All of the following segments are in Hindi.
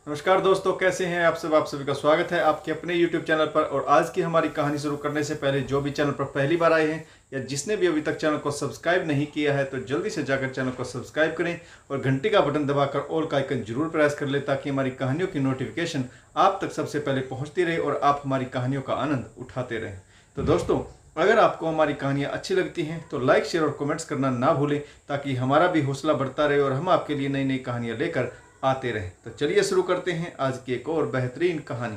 नमस्कार दोस्तों, कैसे हैं आप सब। आप सभी का स्वागत है आपके अपने YouTube चैनल पर। और आज की हमारी कहानी शुरू करने से पहले जो भी चैनल पर पहली बार आए हैं या जिसने भी अभी तक चैनल को सब्सक्राइब नहीं किया है तो जल्दी से जाकर चैनल को सब्सक्राइब करें और घंटी का बटन दबाकर ऑल का आइकन जरूर प्रेस कर लें ताकि हमारी कहानियों की नोटिफिकेशन आप तक सबसे पहले पहुँचती रहे और आप हमारी कहानियों का आनंद उठाते रहें। तो दोस्तों, अगर आपको हमारी कहानियाँ अच्छी लगती हैं तो लाइक, शेयर और कमेंट्स करना ना भूलें ताकि हमारा भी हौसला बढ़ता रहे और हम आपके लिए नई नई कहानियाँ लेकर आते रहे। तो चलिए शुरू करते हैं आज की एक और बेहतरीन कहानी।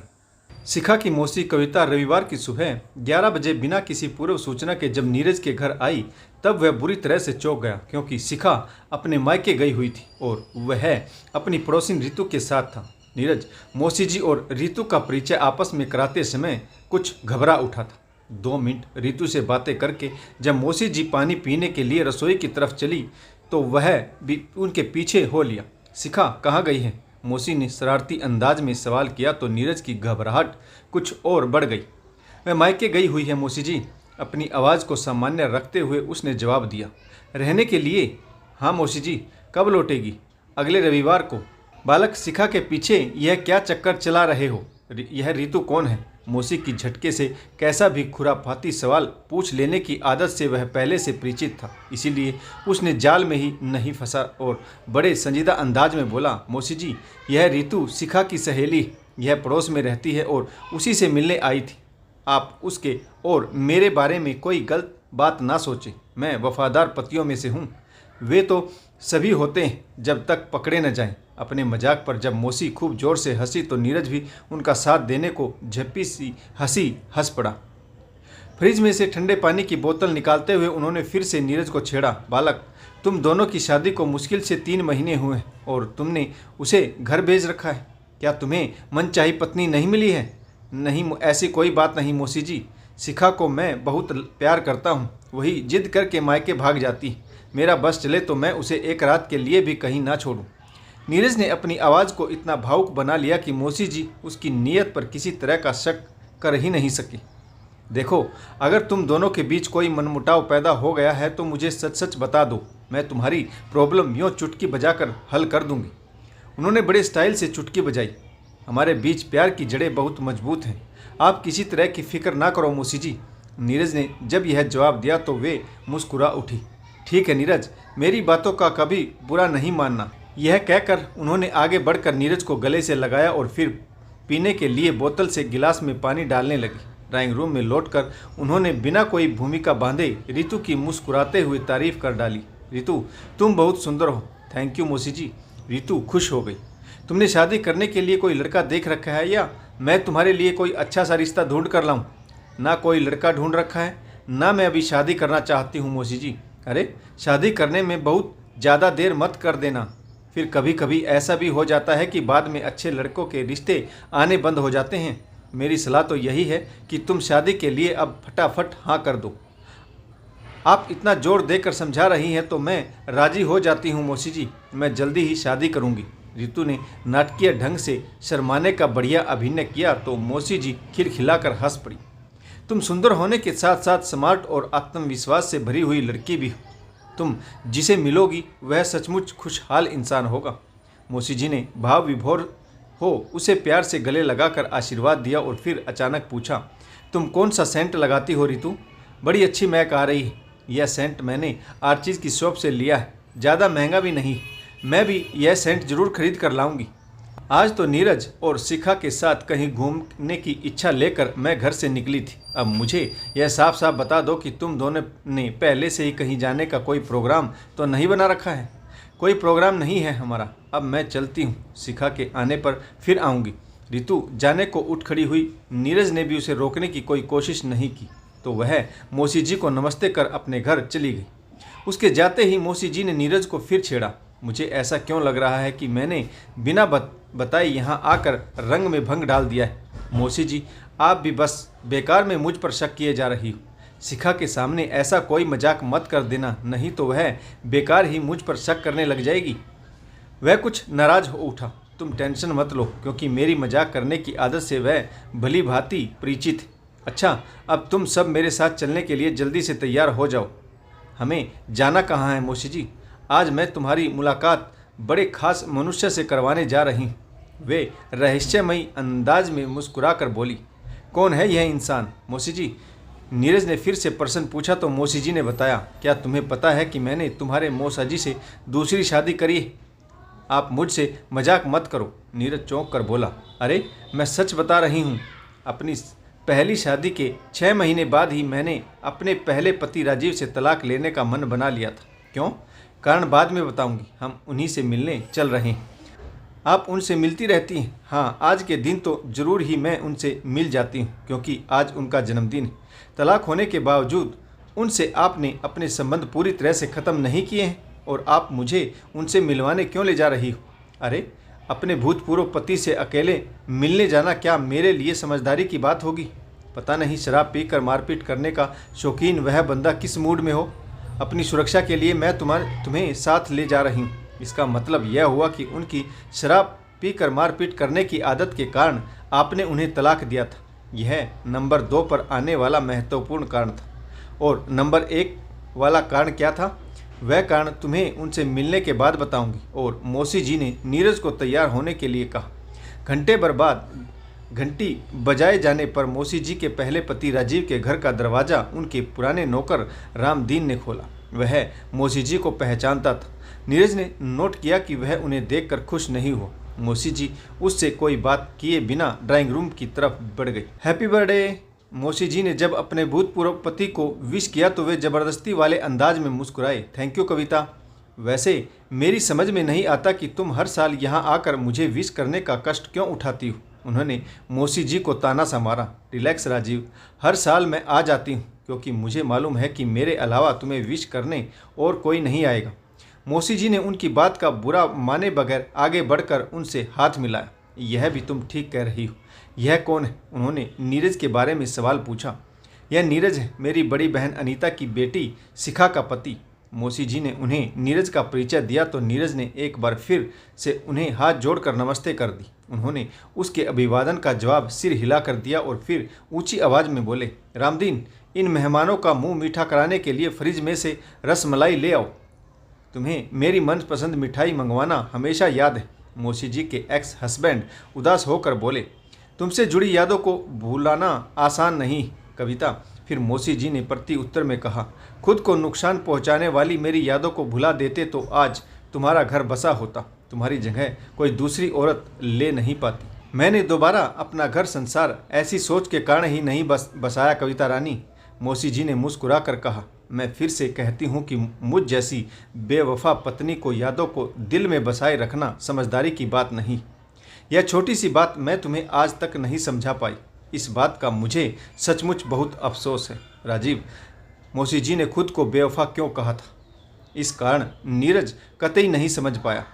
शिखा की मौसी कविता रविवार की सुबह 11 बजे बिना किसी पूर्व सूचना के जब नीरज के घर आई तब वह बुरी तरह से चौंक गया, क्योंकि शिखा अपने मायके गई हुई थी और वह अपनी पड़ोसिन ऋतु के साथ था। नीरज मौसी जी और ऋतु का परिचय आपस में कराते समय कुछ घबरा उठा था। 2 मिनट ऋतु से बातें करके जब मौसी जी पानी पीने के लिए रसोई की तरफ चली तो वह भी उनके पीछे हो लिया। शिखा कहाँ गई है? मौसी ने शरारती अंदाज में सवाल किया तो नीरज की घबराहट कुछ और बढ़ गई। वह मायके गई हुई है मौसी जी, अपनी आवाज़ को सामान्य रखते हुए उसने जवाब दिया। रहने के लिए? हाँ मौसी जी। कब लौटेगी? अगले रविवार को। बालक, शिखा के पीछे यह क्या चक्कर चला रहे हो? यह ऋतु कौन है? मौसी की झटके से कैसा भी खुराफाती सवाल पूछ लेने की आदत से वह पहले से परिचित था, इसीलिए उसने जाल में ही नहीं फंसा और बड़े संजीदा अंदाज में बोला, मौसी जी, यह ऋतु शिखा की सहेली, यह पड़ोस में रहती है और उसी से मिलने आई थी। आप उसके और मेरे बारे में कोई गलत बात ना सोचें। मैं वफादार पतियों में से हूँ। वे तो सभी होते हैं जब तक पकड़े न जाएं। अपने मजाक पर जब मौसी खूब जोर से हंसी तो नीरज भी उनका साथ देने को झप्पी सी हंस पड़ा। फ्रिज में से ठंडे पानी की बोतल निकालते हुए उन्होंने फिर से नीरज को छेड़ा। बालक, तुम दोनों की शादी को मुश्किल से 3 महीने हुए और तुमने उसे घर भेज रखा है। क्या तुम्हें मनचाही पत्नी नहीं मिली है? नहीं, ऐसी कोई बात नहीं मौसी जी। शिखा को मैं बहुत प्यार करता हूँ, वही जिद करके मायके भाग जाती है। मेरा बस चले तो मैं उसे एक रात के लिए भी कहीं ना छोड़ूं। नीरज ने अपनी आवाज़ को इतना भावुक बना लिया कि मौसी जी उसकी नीयत पर किसी तरह का शक कर ही नहीं सकी। देखो, अगर तुम दोनों के बीच कोई मनमुटाव पैदा हो गया है तो मुझे सच सच बता दो। मैं तुम्हारी प्रॉब्लम यूँ चुटकी बजाकर हल कर दूंगी। उन्होंने बड़े स्टाइल से चुटकी बजाई। हमारे बीच प्यार की जड़ें बहुत मजबूत हैं। आप किसी तरह की फिक्र ना करो मौसी जी। नीरज ने जब यह जवाब दिया तो वे मुस्कुरा उठी। ठीक है नीरज, मेरी बातों का कभी बुरा नहीं मानना। यह कहकर उन्होंने आगे बढ़कर नीरज को गले से लगाया और फिर पीने के लिए बोतल से गिलास में पानी डालने लगी। ड्राइंग रूम में लौटकर उन्होंने बिना कोई भूमिका बांधे ऋतु की मुस्कुराते हुए तारीफ कर डाली। ऋतु, तुम बहुत सुंदर हो। थैंक यू मौसी जी। ऋतु खुश हो गई। तुमने शादी करने के लिए कोई लड़का देख रखा है या मैं तुम्हारे लिए कोई अच्छा सा रिश्ता ढूंढ कर लाऊं? ना कोई लड़का ढूंढ रखा है, ना मैं अभी शादी करना चाहती हूँ मौसी जी। अरे, शादी करने में बहुत ज़्यादा देर मत कर देना। फिर कभी कभी ऐसा भी हो जाता है कि बाद में अच्छे लड़कों के रिश्ते आने बंद हो जाते हैं। मेरी सलाह तो यही है कि तुम शादी के लिए अब फटाफट हाँ कर दो। आप इतना जोर देकर समझा रही हैं तो मैं राजी हो जाती हूँ मौसी जी। मैं जल्दी ही शादी करूँगी। ऋतु ने नाटकीय ढंग से शर्माने का बढ़िया अभिनय किया तो मौसी जी खिलखिलाकर हंस पड़ी। तुम सुंदर होने के साथ साथ स्मार्ट और आत्मविश्वास से भरी हुई लड़की भी हो। तुम जिसे मिलोगी वह सचमुच खुशहाल इंसान होगा। मौसी जी ने भाव विभोर हो उसे प्यार से गले लगाकर आशीर्वाद दिया और फिर अचानक पूछा, तुम कौन सा सेंट लगाती हो ऋतु? बड़ी अच्छी महक आ रही है। यह सेंट मैंने आर्चिज की शॉप से लिया है, ज़्यादा महंगा भी नहीं। मैं भी यह सेंट जरूर खरीद कर लाऊंगी। आज तो नीरज और शिखा के साथ कहीं घूमने की इच्छा लेकर मैं घर से निकली थी। अब मुझे यह साफ साफ बता दो कि तुम दोनों ने पहले से ही कहीं जाने का कोई प्रोग्राम तो नहीं बना रखा है? कोई प्रोग्राम नहीं है हमारा। अब मैं चलती हूँ, शिखा के आने पर फिर आऊँगी। ऋतु जाने को उठ खड़ी हुई। नीरज ने भी उसे रोकने की कोई कोशिश नहीं की तो वह मौसी जी को नमस्ते कर अपने घर चली गई। उसके जाते ही मौसी जी ने नीरज को फिर छेड़ा। मुझे ऐसा क्यों लग रहा है कि मैंने बिना बताए यहाँ आकर रंग में भंग डाल दिया है। मौसी जी, आप भी बस बेकार में मुझ पर शक किए जा रही हो। शिखा के सामने ऐसा कोई मजाक मत कर देना, नहीं तो वह बेकार ही मुझ पर शक करने लग जाएगी। वह कुछ नाराज हो उठा। तुम टेंशन मत लो, क्योंकि मेरी मजाक करने की आदत से वह भली भांति परिचित है। अच्छा, अब तुम सब मेरे साथ चलने के लिए जल्दी से तैयार हो जाओ। हमें जाना कहाँ है मौसी जी? आज मैं तुम्हारी मुलाकात बड़े खास मनुष्य से करवाने जा रही हूँ। वे रहस्यमयी अंदाज में मुस्कुराकर बोली, कौन है यह इंसान मौसी जी? नीरज ने फिर से प्रश्न पूछा तो मौसी जी ने बताया, क्या तुम्हें पता है कि मैंने तुम्हारे मौसा जी से दूसरी शादी करी है? आप मुझसे मजाक मत करो। नीरज चौंक कर बोला, अरे मैं सच बता रही हूँ। अपनी पहली शादी के 6 महीने बाद ही मैंने अपने पहले पति राजीव से तलाक लेने का मन बना लिया था। क्यों? कारण बाद में बताऊंगी। हम उन्हीं से मिलने चल रहे हैं। आप उनसे मिलती रहती हैं? हाँ, आज के दिन तो ज़रूर ही मैं उनसे मिल जाती हूँ, क्योंकि आज उनका जन्मदिन है। तलाक होने के बावजूद उनसे आपने अपने संबंध पूरी तरह से ख़त्म नहीं किए हैं और आप मुझे उनसे मिलवाने क्यों ले जा रही हो? अरे, अपने भूतपूर्व पति से अकेले मिलने जाना क्या मेरे लिए समझदारी की बात होगी? पता नहीं शराब पीकर मारपीट करने का शौकीन वह बंदा किस मूड में हो। अपनी सुरक्षा के लिए मैं तुम्हें साथ ले जा रही हूँ। इसका मतलब यह हुआ कि उनकी शराब पीकर मारपीट करने की आदत के कारण आपने उन्हें तलाक दिया था। यह नंबर 2 पर आने वाला महत्वपूर्ण कारण था। और नंबर 1 वाला कारण क्या था? वह कारण तुम्हें उनसे मिलने के बाद बताऊंगी। और मौसी जी ने नीरज को तैयार होने के लिए कहा। घंटे भर बाद घंटी बजाए जाने पर मौसी जी के पहले पति राजीव के घर का दरवाज़ा उनके पुराने नौकर रामदीन ने खोला। वह मौसी जी को पहचानता था। नीरज ने नोट किया कि वह उन्हें देखकर खुश नहीं हुआ। मौसी जी उससे कोई बात किए बिना ड्राइंग रूम की तरफ बढ़ गई। Happy birthday. मौसी जी ने जब अपने भूतपूर्व पति को विश किया तो वे जबरदस्ती वाले अंदाज में मुस्कुराए। थैंक यू कविता। वैसे मेरी समझ में नहीं आता कि तुम हर साल यहाँ आकर मुझे विश करने का कष्ट क्यों उठाती हो। उन्होंने मौसी जी को ताना सा मारा। रिलैक्स राजीव, हर साल मैं आ जाती हूँ क्योंकि मुझे मालूम है कि मेरे अलावा तुम्हें विश करने और कोई नहीं आएगा। मौसी जी ने उनकी बात का बुरा माने बगैर आगे बढ़कर उनसे हाथ मिलाया। यह भी तुम ठीक कह रही हो। यह कौन है? उन्होंने नीरज के बारे में सवाल पूछा। यह नीरज है, मेरी बड़ी बहन अनीता की बेटी शिखा का पति। मौसी जी ने उन्हें नीरज का परिचय दिया तो नीरज ने एक बार फिर से उन्हें हाथ जोड़कर नमस्ते कर दी। उन्होंने उसके अभिवादन का जवाब सिर हिलाकर दिया और फिर ऊंची आवाज़ में बोले, रामदीन, इन मेहमानों का मुंह मीठा कराने के लिए फ्रिज में से रसमलाई ले आओ। तुम्हें मेरी मनपसंद मिठाई मंगवाना हमेशा याद है। मौसी जी के एक्स हस्बैंड उदास होकर बोले, तुमसे जुड़ी यादों को भूलाना आसान नहीं कविता। फिर मौसी जी ने प्रति उत्तर में कहा, खुद को नुकसान पहुंचाने वाली मेरी यादों को भुला देते तो आज तुम्हारा घर बसा होता। तुम्हारी जगह कोई दूसरी औरत ले नहीं पाती। मैंने दोबारा अपना घर संसार ऐसी सोच के कारण ही नहीं बसाया कविता रानी। मौसी जी ने मुस्कुरा कर कहा, मैं फिर से कहती हूँ कि मुझ जैसी बेवफा पत्नी को यादों को दिल में बसाए रखना समझदारी की बात नहीं। यह छोटी सी बात मैं तुम्हें आज तक नहीं समझा पाई। इस बात का मुझे सचमुच बहुत अफसोस है राजीव। मौसी जी ने खुद को बेवफा क्यों कहा था, इस कारण नीरज कतई नहीं समझ पाया।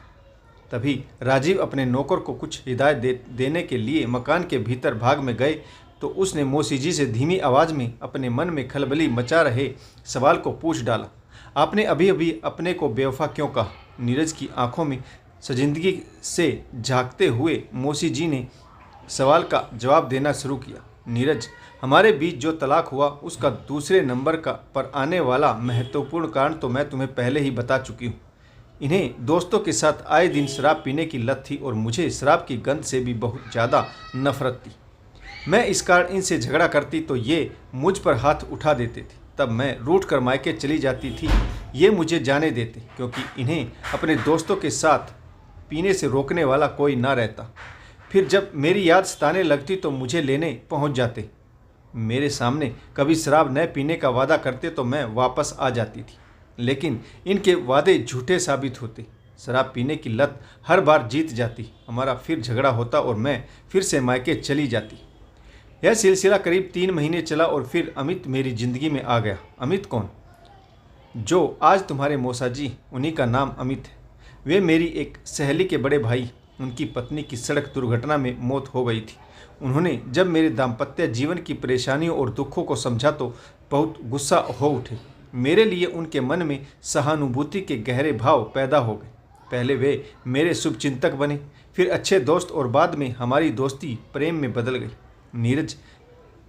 तभी राजीव अपने नौकर को कुछ हिदायत देने के लिए मकान के भीतर भाग में गए तो उसने मौसी जी से धीमी आवाज़ में अपने मन में खलबली मचा रहे सवाल को पूछ डाला, आपने अभी अभी अपने को बेवफा क्यों कहा? नीरज की आंखों में संजीदगी से झांकते हुए मौसी जी ने सवाल का जवाब देना शुरू किया। नीरज, हमारे बीच जो तलाक हुआ उसका दूसरे नंबर पर आने वाला महत्वपूर्ण कारण तो मैं तुम्हें पहले ही बता चुकी हूँ। इन्हें दोस्तों के साथ आए दिन शराब पीने की लत थी और मुझे शराब की गंध से भी बहुत ज़्यादा नफरत थी। मैं इस कारण इनसे झगड़ा करती तो ये मुझ पर हाथ उठा देते थे। तब मैं रूठ कर मायके चली जाती थी। ये मुझे जाने देते क्योंकि इन्हें अपने दोस्तों के साथ पीने से रोकने वाला कोई ना रहता। फिर जब मेरी याद सताने लगती तो मुझे लेने पहुंच जाते। मेरे सामने कभी शराब न पीने का वादा करते तो मैं वापस आ जाती थी, लेकिन इनके वादे झूठे साबित होते। शराब पीने की लत हर बार जीत जाती। हमारा फिर झगड़ा होता और मैं फिर से मायके चली जाती। यह सिलसिला करीब 3 महीने चला और फिर अमित मेरी ज़िंदगी में आ गया। अमित कौन? जो आज तुम्हारे मौसा जी, उन्हीं का नाम अमित है। वे मेरी एक सहेली के बड़े भाई, उनकी पत्नी की सड़क दुर्घटना में मौत हो गई थी। उन्होंने जब मेरे दाम्पत्य जीवन की परेशानियों और दुखों को समझा तो बहुत गुस्सा हो उठे। मेरे लिए उनके मन में सहानुभूति के गहरे भाव पैदा हो गए। पहले वे मेरे शुभचिंतक बने, फिर अच्छे दोस्त और बाद में हमारी दोस्ती प्रेम में बदल गई। नीरज,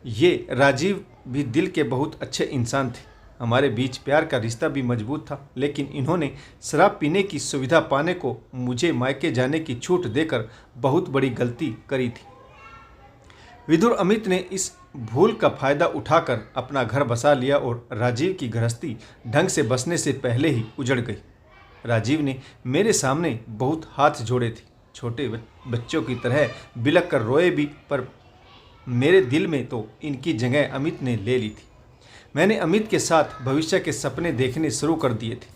ये राजीव भी दिल के बहुत अच्छे इंसान थे। हमारे बीच प्यार का रिश्ता भी मजबूत था, लेकिन इन्होंने शराब पीने की सुविधा पाने को मुझे मायके जाने की छूट देकर बहुत बड़ी गलती करी थी। विदुर अमित ने इस भूल का फायदा उठाकर अपना घर बसा लिया और राजीव की गृहस्थी ढंग से बसने से पहले ही उजड़ गई। राजीव ने मेरे सामने बहुत हाथ जोड़े थे, छोटे बच्चों की तरह बिलख कर रोए भी, पर मेरे दिल में तो इनकी जगह अमित ने ले ली थी। मैंने अमित के साथ भविष्य के सपने देखने शुरू कर दिए थे।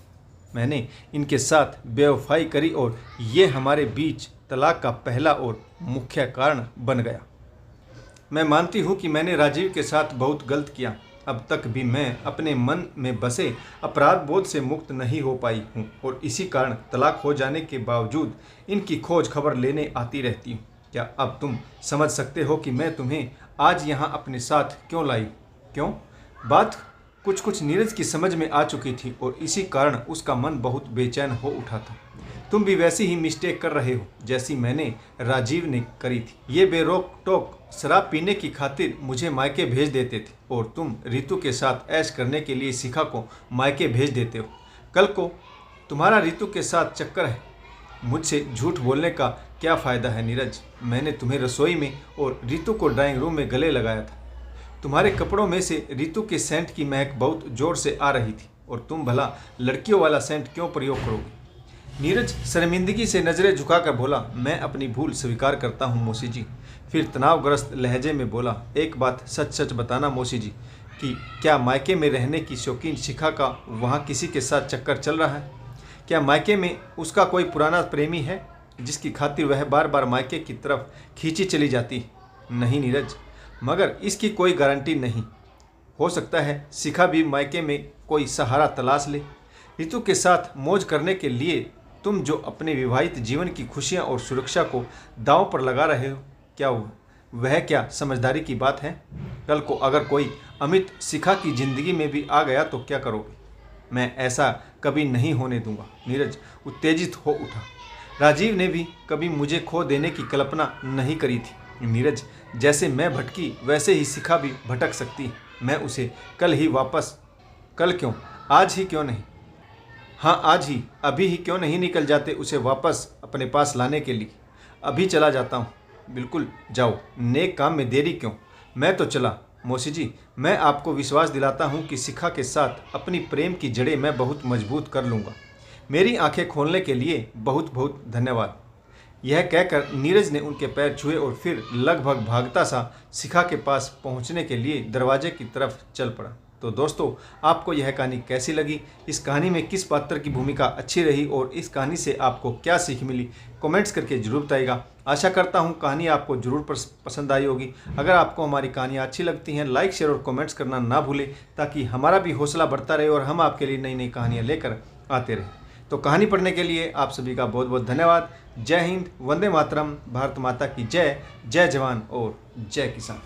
मैंने इनके साथ बेवफाई करी और ये हमारे बीच तलाक का पहला और मुख्य कारण बन गया। मैं मानती हूँ कि मैंने राजीव के साथ बहुत गलत किया। अब तक भी मैं अपने मन में बसे अपराध बोध से मुक्त नहीं हो पाई हूँ और इसी कारण तलाक हो जाने के बावजूद इनकी खोज खबर लेने आती रहती हूँ। क्या अब तुम समझ सकते हो कि मैं तुम्हें आज यहाँ अपने साथ क्यों लाई? क्यों? बात कुछ नीरज की समझ में आ चुकी थी और इसी कारण उसका मन बहुत बेचैन हो उठा था। तुम भी वैसी ही मिस्टेक कर रहे हो जैसी मैंने राजीव ने करी थी। ये बेरोक टोक शराब पीने की खातिर मुझे मायके भेज देते थे और तुम रितु के साथ ऐश करने के लिए शिखा को मायके भेज देते हो। कल को तुम्हारा रितु के साथ चक्कर है। मुझसे झूठ बोलने का क्या फ़ायदा है नीरज? मैंने तुम्हें रसोई में और रितु को ड्राइंग रूम में गले लगाया था। तुम्हारे कपड़ों में से रितु के सेंट की महक बहुत जोर से आ रही थी और तुम भला लड़कियों वाला सेंट क्यों प्रयोग करोगे? नीरज शर्मिंदगी से नज़रें झुकाकर बोला, मैं अपनी भूल स्वीकार करता हूँ मौसी जी। फिर तनावग्रस्त लहजे में बोला, एक बात सच सच बताना मौसी जी कि क्या मायके में रहने की शौकीन शिखा का वहाँ किसी के साथ चक्कर चल रहा है? क्या मायके में उसका कोई पुराना प्रेमी है जिसकी खातिर वह बार बार मायके की तरफ खींची चली जाती? नहीं नीरज, मगर इसकी कोई गारंटी नहीं। हो सकता है शिखा भी मायके में कोई सहारा तलाश ले। रितु के साथ मौज करने के लिए तुम जो अपने विवाहित जीवन की खुशियां और सुरक्षा को दांव पर लगा रहे हो, क्या वह क्या समझदारी की बात है? कल को अगर कोई अमित शिखा की जिंदगी में भी आ गया तो क्या करोगे? मैं ऐसा कभी नहीं होने दूंगा। नीरज उत्तेजित हो उठा। राजीव ने भी कभी मुझे खो देने की कल्पना नहीं करी थी। नीरज, जैसे मैं भटकी वैसे ही शिखा भी भटक सकती। मैं उसे कल ही वापस, कल क्यों, आज ही क्यों नहीं, हाँ आज ही, अभी ही क्यों नहीं निकल जाते उसे वापस अपने पास लाने के लिए? अभी चला जाता हूँ। बिल्कुल जाओ, नेक काम में देरी क्यों? मैं तो चला। मौसी जी, मैं आपको विश्वास दिलाता हूँ कि शिखा के साथ अपनी प्रेम की जड़ें मैं बहुत मजबूत कर लूँगा। मेरी आंखें खोलने के लिए बहुत बहुत धन्यवाद। यह कहकर नीरज ने उनके पैर छुए और फिर लगभग भागता सा शिखा के पास पहुँचने के लिए दरवाजे की तरफ चल पड़ा। तो दोस्तों, आपको यह कहानी कैसी लगी? इस कहानी में किस पात्र की भूमिका अच्छी रही और इस कहानी से आपको क्या सीख मिली? कमेंट्स करके जरूर बताइएगा। आशा करता हूँ कहानी आपको जरूर पसंद आई होगी। अगर आपको हमारी कहानियाँ अच्छी लगती हैं, लाइक शेयर और कमेंट्स करना ना भूलें ताकि हमारा भी हौसला बढ़ता रहे और हम आपके लिए नई नई कहानियाँ लेकर आते रहें। तो कहानी पढ़ने के लिए आप सभी का बहुत बहुत धन्यवाद। जय हिंद, वंदे मातरम, भारत माता की जय, जय जवान और जय किसान।